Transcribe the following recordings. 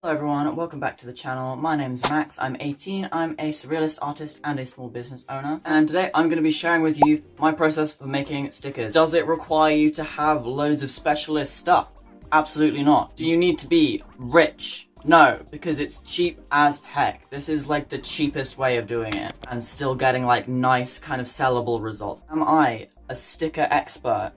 Hello everyone, welcome back to the channel. My name is Max, I'm 18, I'm a surrealist artist and a small business owner. And today I'm going to be sharing with you my process for making stickers. Does it require you to have loads of specialist stuff? Absolutely not. Do you need to be rich? No, because it's cheap as heck. This is like the cheapest way of doing it and still getting like nice kind of sellable results. Am I a sticker expert?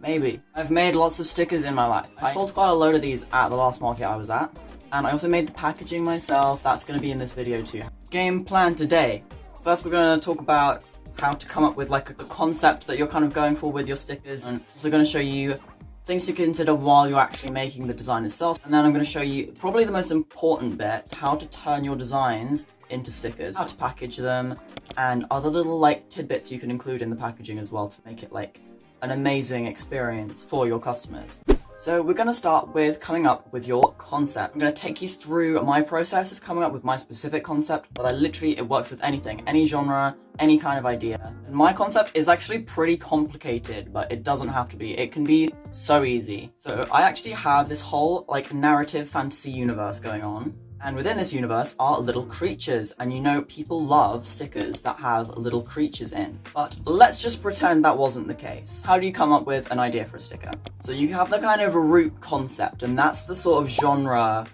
Maybe. I've made lots of stickers in my life. I sold quite a load of these at the last market I was at. And I also made the packaging myself. That's going to be in this video too. Game plan today. First we're going to talk about how to come up with like a concept that you're kind of going for with your stickers. And also going to show you things to consider while you're actually making the design itself. And then I'm going to show you probably the most important bit, how to turn your designs into stickers, how to package them, and other little like tidbits you can include in the packaging as well to make it like an amazing experience for your customers. So we're going to start with coming up with your concept. I'm going to take you through my process of coming up with my specific concept, but it works with anything, any genre, any kind of idea. And my concept is actually pretty complicated, but it doesn't have to be. It can be so easy. So I actually have this whole like narrative fantasy universe going on. And within this universe are little creatures, and you know people love stickers that have little creatures in. But let's just pretend that wasn't the case. How do you come up with an idea for a sticker? So you have the kind of a root concept, and that's the sort of genre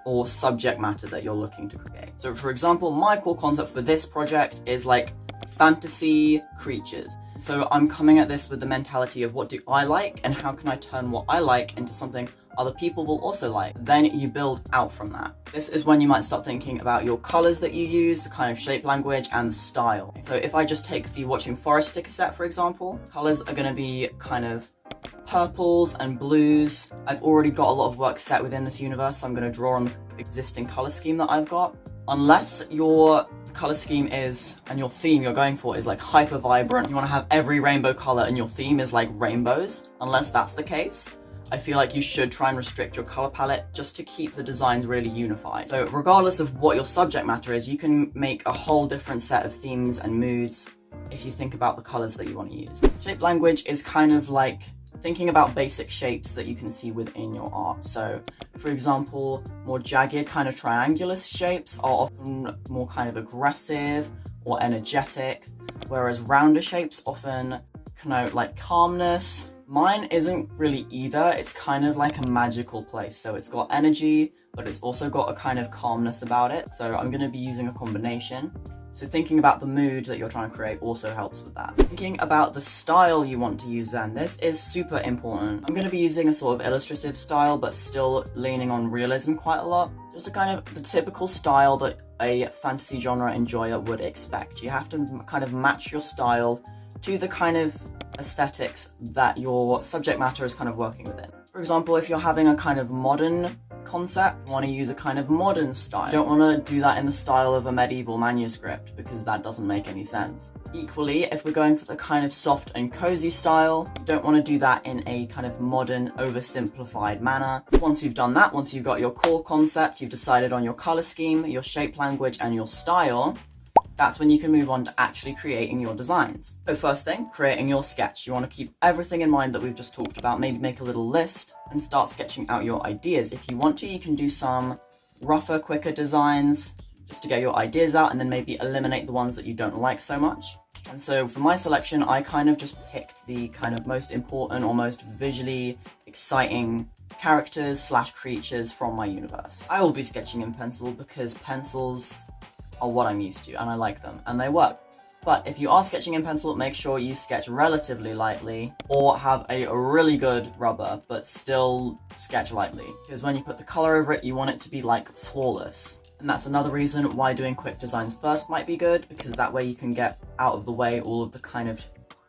or subject matter that you're looking to create. So for example, my core concept for this project is like fantasy creatures. So I'm coming at this with the mentality of what do I like and how can I turn what I like into something other people will also like. Then you build out from that. This is when you might start thinking about your colors that you use, the kind of shape language and the style. So if I just take the Watching Forest sticker set for example, colors are going to be kind of purples and blues. I've already got a lot of work set within this universe, so I'm going to draw on the existing color scheme that I've got. Unless your color scheme is, and your theme you're going for is like hyper vibrant, you want to have every rainbow color and your theme is like rainbows, unless that's the case, I feel like you should try and restrict your color palette just to keep the designs really unified. So regardless of what your subject matter is, you can make a whole different set of themes and moods if you think about the colors that you want to use. Shape language is kind of like thinking about basic shapes that you can see within your art. So for example, more jagged kind of triangular shapes are often more kind of aggressive or energetic, whereas rounder shapes often connote like calmness. Mine isn't really either, it's kind of like a magical place. So it's got energy, but it's also got a kind of calmness about it. So I'm going to be using a combination. So thinking about the mood that you're trying to create also helps with that. Thinking about the style you want to use then, this is super important. I'm going to be using a sort of illustrative style, but still leaning on realism quite a lot. Just a kind of the typical style that a fantasy genre enjoyer would expect. You have to kind of match your style to the kind of aesthetics that your subject matter is kind of working within. For example, if you're having a kind of modern concept, you want to use a kind of modern style. You don't want to do that in the style of a medieval manuscript because that doesn't make any sense. Equally, if we're going for the kind of soft and cozy style, you don't want to do that in a kind of modern, oversimplified manner. Once you've done that, once you've got your core concept, you've decided on your color scheme, your shape language, and your style, that's when you can move on to actually creating your designs. So first thing, creating your sketch. You want to keep everything in mind that we've just talked about, maybe make a little list and start sketching out your ideas. If you want to, you can do some rougher, quicker designs just to get your ideas out and then maybe eliminate the ones that you don't like so much. And so for my selection, I kind of just picked the kind of most important or most visually exciting characters slash creatures from my universe. I will be sketching in pencil because pencils are what I'm used to and I like them and they work. But if you are sketching in pencil, make sure you sketch relatively lightly or have a really good rubber but still sketch lightly, because when you put the color over it you want it to be like flawless. And that's another reason why doing quick designs first might be good, because that way you can get out of the way all of the kind of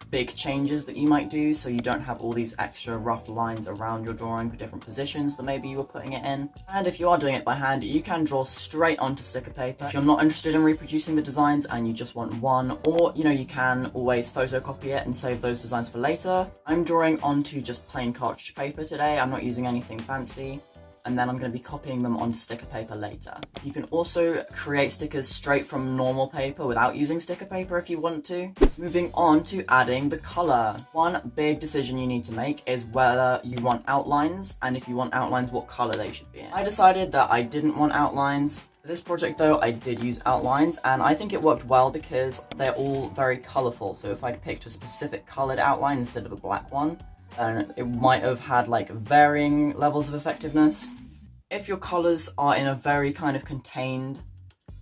big changes that you might do, so you don't have all these extra rough lines around your drawing for different positions that maybe you were putting it in. And if you are doing it by hand, you can draw straight onto sticker paper. If you're not interested in reproducing the designs and you just want one, or you can always photocopy it and save those designs for later. I'm drawing onto just plain cartridge paper today. I'm not using anything fancy. and then I'm going to be copying them onto sticker paper later. You can also create stickers straight from normal paper without using sticker paper if you want to. Moving on to adding the color. One big decision you need to make is whether you want outlines, and if you want outlines, what color they should be in. I decided that I didn't want outlines. For this project though, I did use outlines, and I think it worked well because they're all very colorful. So if I'd picked a specific colored outline instead of a black one, and it might have had like varying levels of effectiveness. If your colors are in a very kind of contained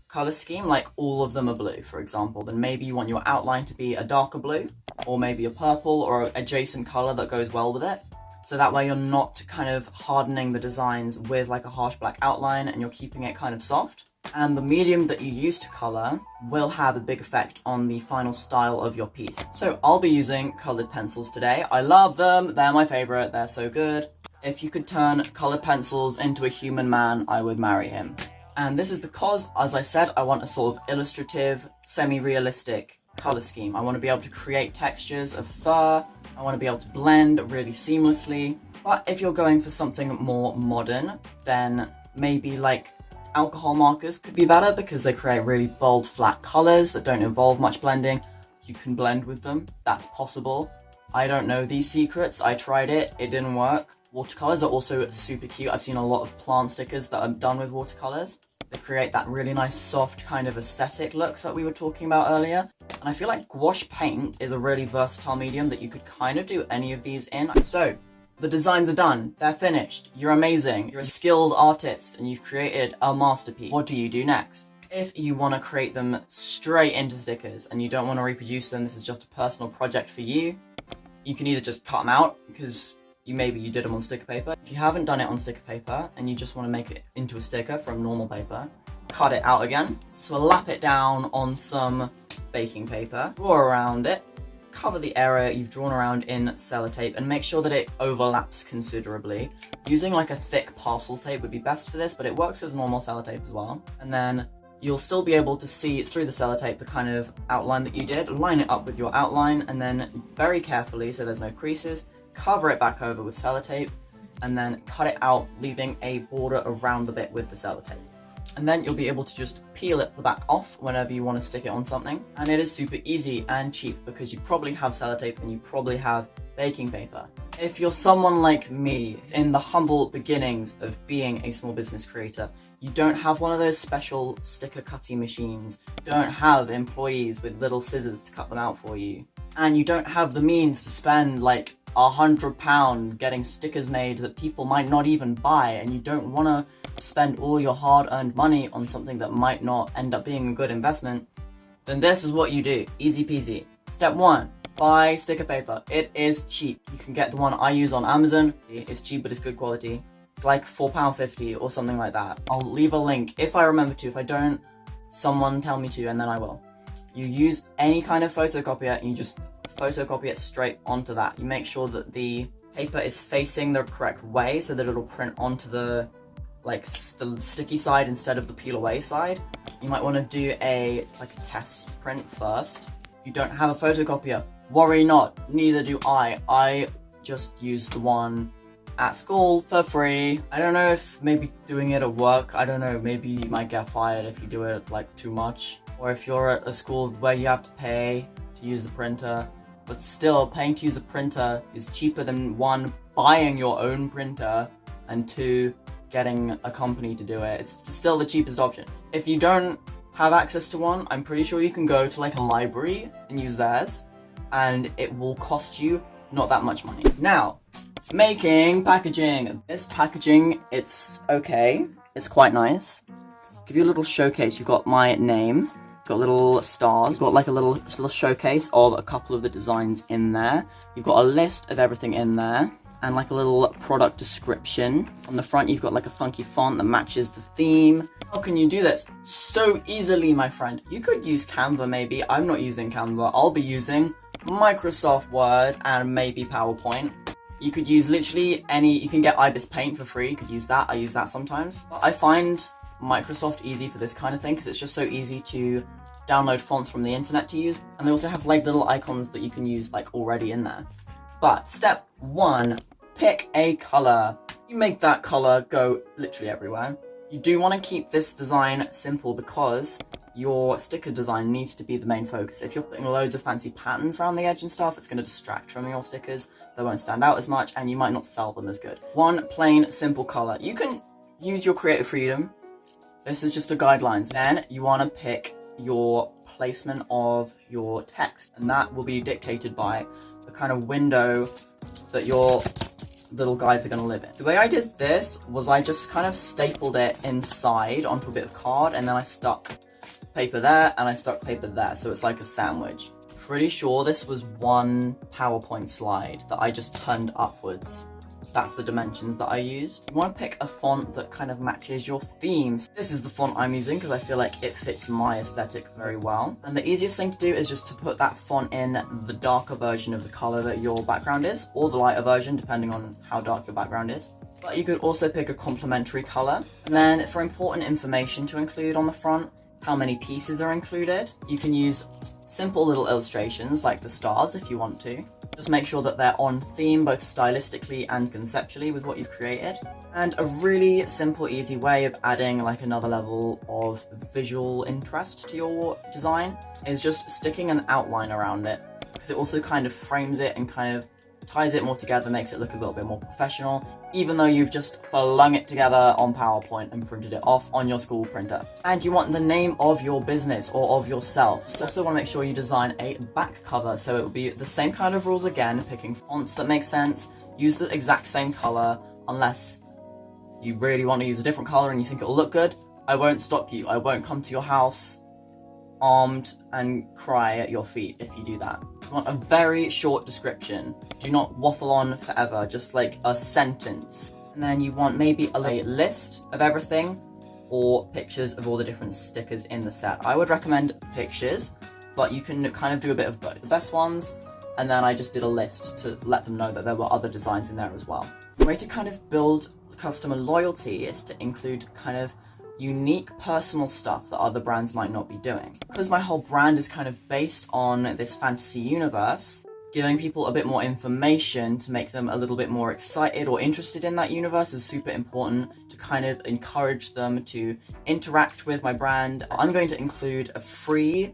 color scheme, like all of them are blue, for example, then maybe you want your outline to be a darker blue, or maybe a purple or adjacent color that goes well with it. So that way you're not kind of hardening the designs with like a harsh black outline, and you're keeping it kind of soft. And the medium that you use to color will have a big effect on the final style of your piece. So I'll be using colored pencils today. I love them, they're my favorite, they're so good. If you could turn colored pencils into a human man, I would marry him. And this is because, as I said, I want a sort of illustrative, semi-realistic color scheme. I want to be able to create textures of fur, I want to be able to blend really seamlessly. But if you're going for something more modern, then maybe like alcohol markers could be better because they create really bold, flat colors that don't involve much blending. You can blend with them, that's possible. I don't know these secrets, I tried it, it didn't work. Watercolors are also super cute. I've seen a lot of plant stickers that are done with watercolors. They create that really nice, soft kind of aesthetic look that we were talking about earlier. And I feel like gouache paint is a really versatile medium that you could kind of do any of these in. So, the designs are done, they're finished, you're amazing, you're a skilled artist, and you've created a masterpiece. What do you do next? If you want to create them straight into stickers and you don't want to reproduce them, this is just a personal project for you, you can either just cut them out, because maybe you did them on sticker paper. If you haven't done it on sticker paper, and you just want to make it into a sticker from normal paper, cut it out again, slap it down on some baking paper, draw around it, cover the area you've drawn around in sellotape, and make sure that it overlaps considerably. Using like a thick parcel tape would be best for this, but it works with normal sellotape as well. And then you'll still be able to see through the sellotape the kind of outline that you did. Line it up with your outline, and then very carefully, so there's no creases, cover it back over with sellotape, and then cut it out, leaving a border around the bit with the sellotape. And then you'll be able to just peel it the back off whenever you want to stick it on something. And it is super easy and cheap because you probably have sellotape and you probably have baking paper. If you're someone like me, in the humble beginnings of being a small business creator, you don't have one of those special sticker cutting machines, don't have employees with little scissors to cut them out for you, and you don't have the means to spend like £100 getting stickers made that people might not even buy, and you don't want to spend all your hard-earned money on something that might not end up being a good investment, then this is what you do. Easy peasy. Step 1. Buy sticker paper. It is cheap. You can get the one I use on Amazon. It's cheap, but it's good quality. It's like £4.50 or something like that. I'll leave a link if I remember to. If I don't, someone tell me to, and then I will. You use any kind of photocopier and you just photocopy it straight onto that. You make sure that the paper is facing the correct way so that it'll print onto the the sticky side instead of the peel away side. You might want to do a test print first. If you don't have a photocopier, worry not, neither do I. I just use the one at school for free. I don't know if maybe doing it at work, I don't know, maybe you might get fired if you do it too much. Or if you're at a school where you have to pay to use the printer. But still, paying to use the printer is cheaper than 1, buying your own printer, and 2, getting a company to do it. It's still the cheapest option. If you don't have access to one, I'm pretty sure you can go to a library and use theirs, and it will cost you not that much money. Now, making packaging. This packaging, it's okay. It's quite nice. Give you a little showcase. You've got my name, got little stars, got a little showcase of a couple of the designs in there. You've got a list of everything in there, and a little product description. On the front, you've got a funky font that matches the theme. How can you do this? So easily, my friend. You could use Canva maybe. I'm not using Canva. I'll be using Microsoft Word and maybe PowerPoint. You could use literally any, you can get Ibis Paint for free. You could use that. I use that sometimes. But I find Microsoft easy for this kind of thing because it's just so easy to download fonts from the internet to use. And they also have little icons that you can use already in there. But step 1, pick a color. You make that color go literally everywhere. You do want to keep this design simple because your sticker design needs to be the main focus. If you're putting loads of fancy patterns around the edge and stuff, it's going to distract from your stickers. They won't stand out as much and you might not sell them as good. One plain simple color. You can use your creative freedom. This is just a guidelines. Then you want to pick your placement of your text, and that will be dictated by the kind of window that your little guys are going to live in. The way I did this was I just kind of stapled it inside onto a bit of card, and then I stuck paper there and I stuck paper there, so it's like a sandwich. Pretty sure this was one PowerPoint slide that I just turned upwards. That's the dimensions that I used. You want to pick a font that kind of matches your themes. This is the font I'm using because I feel like it fits my aesthetic very well. And the easiest thing to do is just to put that font in the darker version of the color that your background is, or the lighter version, depending on how dark your background is. But you could also pick a complementary color. And then for important information to include on the front, how many pieces are included, you can use simple little illustrations like the stars if you want to. Just make sure that they're on theme both stylistically and conceptually with what you've created. And a really simple, easy way of adding like another level of visual interest to your design is just sticking an outline around it, because it also kind of frames it and kind of ties it more together, makes it look a little bit more professional, even though you've just flung it together on PowerPoint and printed it off on your school printer. And you want the name of your business or of yourself. So also want to make sure you design a back cover, so it will be the same kind of rules again, picking fonts that make sense, use the exact same color, unless you really want to use a different color and you think it'll look good. I won't stop you. I won't come to your house armed and cry at your feet if you do that. You want a very short description. Do not waffle on forever, just like a sentence. And then you want maybe a list of everything or pictures of all the different stickers in the set. I would recommend pictures, but you can kind of do a bit of both. The best ones, and then I just did a list to let them know that there were other designs in there as well. The way to kind of build customer loyalty is to include kind of unique personal stuff that other brands might not be doing. Because my whole brand is kind of based on this fantasy universe, giving people a bit more information to make them a little bit more excited or interested in that universe is super important to kind of encourage them to interact with my brand. I'm going to include a free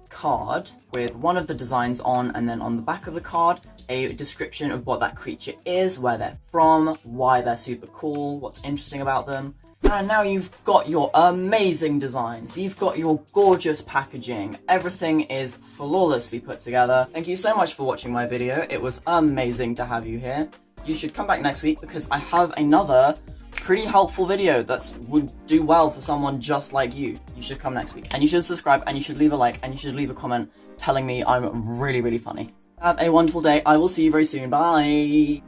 card with one of the designs on, and then on the back of the card a description of what that creature is, where they're from, why they're super cool, what's interesting about them. And now you've got your amazing designs, you've got your gorgeous packaging, everything is flawlessly put together. Thank you so much for watching my video, it was amazing to have you here. You should come back next week because I have another pretty helpful video that would do well for someone just like you. You should come next week. And you should subscribe, and you should leave a like, and you should leave a comment telling me I'm really, really funny. Have a wonderful day, I will see you very soon, bye!